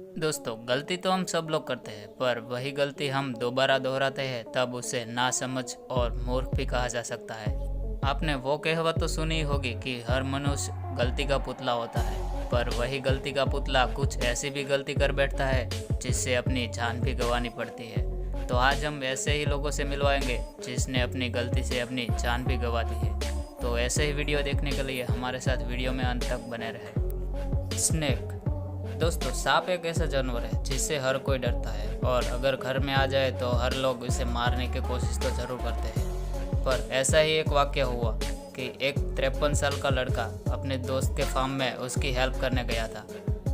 दोस्तों, गलती तो हम सब लोग करते हैं, पर वही गलती हम दोबारा दोहराते हैं तब उसे नासमझ और मूर्ख भी कहा जा सकता है। आपने वो कहावत तो सुनी ही होगी कि हर मनुष्य गलती का पुतला होता है, पर वही गलती का पुतला कुछ ऐसी भी गलती कर बैठता है जिससे अपनी जान भी गंवानी पड़ती है। तो आज हम ऐसे ही लोगों से मिलवाएंगे जिसने अपनी गलती से अपनी जान भी गंवा दी है। तो ऐसे ही वीडियो देखने के लिए हमारे साथ वीडियो में अंत तक बने रहे। स्नेक। दोस्तों, सांप एक ऐसा जानवर है जिससे हर कोई डरता है और अगर घर में आ जाए तो हर लोग इसे मारने की कोशिश तो ज़रूर करते हैं। पर ऐसा ही एक वाक्य हुआ कि एक 53 साल का लड़का अपने दोस्त के फार्म में उसकी हेल्प करने गया था।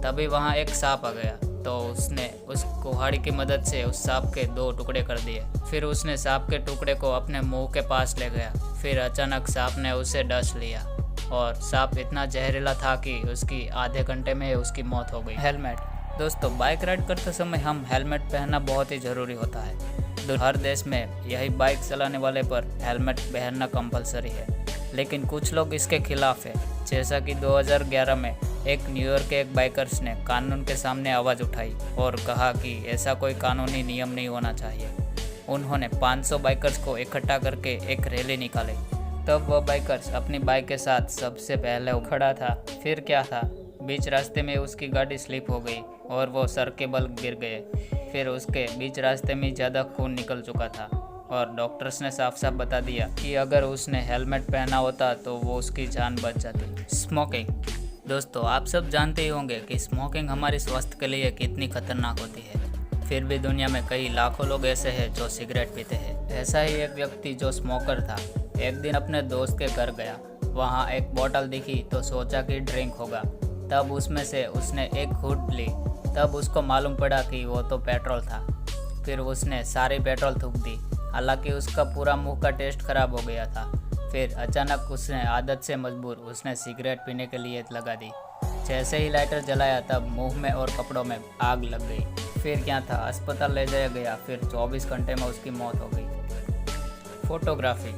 तभी वहाँ एक सांप आ गया तो उसने उस कुल्हाड़ी की मदद से उस सांप के 2 टुकड़े कर दिए। फिर उसने सांप के टुकड़े को अपने मुंह के पास ले गया। फिर अचानक सांप ने उसे डस लिया और सांप इतना जहरीला था कि उसकी आधे घंटे में उसकी मौत हो गई। हेलमेट। दोस्तों, बाइक राइड करते समय हम हेलमेट पहनना बहुत ही ज़रूरी होता है। हर देश में यही बाइक चलाने वाले पर हेलमेट पहनना कंपलसरी है, लेकिन कुछ लोग इसके खिलाफ है। जैसा कि 2011 में एक न्यूयॉर्क के एक बाइकर्स ने कानून के सामने आवाज़ उठाई और कहा कि ऐसा कोई कानूनी नियम नहीं होना चाहिए। उन्होंने 500 बाइकर्स को इकट्ठा करके एक रैली निकाली। तब वह बाइकर्स अपनी बाइक के साथ सबसे पहले खड़ा था। फिर क्या था, बीच रास्ते में उसकी गाड़ी स्लिप हो गई और वो सर के बल गिर गए। फिर उसके बीच रास्ते में ज़्यादा खून निकल चुका था और डॉक्टर्स ने साफ साफ बता दिया कि अगर उसने हेलमेट पहना होता तो वो उसकी जान बच जाती। स्मोकिंग। दोस्तों, आप सब जानते ही होंगे कि स्मोकिंग हमारे स्वास्थ्य के लिए कितनी खतरनाक होती है। फिर भी दुनिया में कई लाखों लोग ऐसे हैं जो सिगरेट पीते हैं। ऐसा ही एक व्यक्ति जो स्मोकर था एक दिन अपने दोस्त के घर गया। वहाँ एक बोतल दिखी तो सोचा कि ड्रिंक होगा। तब उसमें से उसने एक घूंट ली। तब उसको मालूम पड़ा कि वो तो पेट्रोल था। फिर उसने सारी पेट्रोल थूक दी। हालांकि उसका पूरा मुंह का टेस्ट खराब हो गया था। फिर अचानक उसने आदत से मजबूर उसने सिगरेट पीने के लिए लगा दी। जैसे ही लाइटर जलाया तब मुंह में और कपड़ों में आग लग गई। फिर क्या था, अस्पताल ले जाया गया। फिर 24 घंटे में उसकी मौत हो गई। फोटोग्राफी।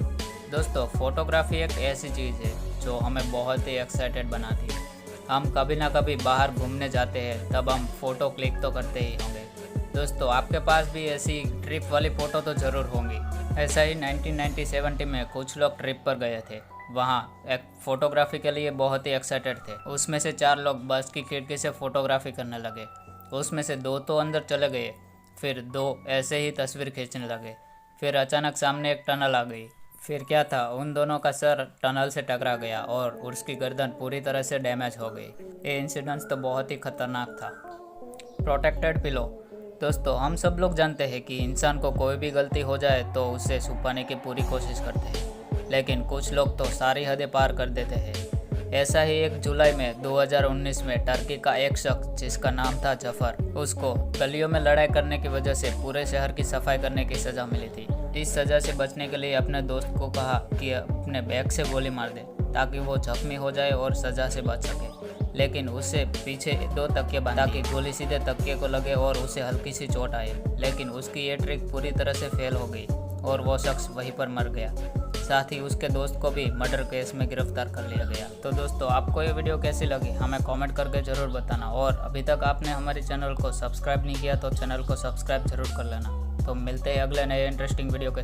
दोस्तों, फोटोग्राफी एक ऐसी चीज़ है जो हमें बहुत ही एक्साइटेड बनाती है। हम कभी ना कभी बाहर घूमने जाते हैं तब हम फ़ोटो क्लिक तो करते ही होंगे। दोस्तों, आपके पास भी ऐसी ट्रिप वाली फ़ोटो तो ज़रूर होंगी। ऐसा ही 1990-70 में कुछ लोग ट्रिप पर गए थे। वहाँ एक फ़ोटोग्राफी के लिए बहुत ही एक्साइटेड थे। उसमें से 4 लोग बस की खिड़की से फ़ोटोग्राफी करने लगे। उसमें से 2 तो अंदर चले गए, फिर 2 ऐसे ही तस्वीर खींचने लगे। फिर अचानक सामने एक टनल आ गई। फिर क्या था, उन दोनों का सर टनल से टकरा गया और उसकी गर्दन पूरी तरह से डैमेज हो गई। ये इंसिडेंस तो बहुत ही खतरनाक था। Protected pillow. दोस्तों, हम सब लोग जानते हैं कि इंसान को कोई भी गलती हो जाए तो उसे छुपाने की पूरी कोशिश करते हैं, लेकिन कुछ लोग तो सारी हदें पार कर देते हैं। ऐसा ही 1 जुलाई में 2019 में टर्की का एक शख्स जिसका नाम था जफर, उसको गलियों में लड़ाई करने की वजह से पूरे शहर की सफाई करने की सज़ा मिली थी। इस सज़ा से बचने के लिए अपने दोस्त को कहा कि अपने बैग से गोली मार दे ताकि वो जख्मी हो जाए और सज़ा से बच सके। लेकिन उससे पीछे 2 तकिए बांधे ताकि गोली सीधे तकिए को लगे और उसे हल्की सी चोट आए। लेकिन उसकी ये ट्रिक पूरी तरह से फेल हो गई और वो शख्स वहीं पर मर गया। साथ ही उसके दोस्त को भी मर्डर केस में गिरफ्तार कर लिया गया। तो दोस्तों, आपको ये वीडियो कैसी लगी हमें कमेंट करके ज़रूर बताना। और अभी तक आपने हमारे चैनल को सब्सक्राइब नहीं किया तो चैनल को सब्सक्राइब जरूर कर लेना। तो मिलते हैं अगले नए इंटरेस्टिंग वीडियो के साथ।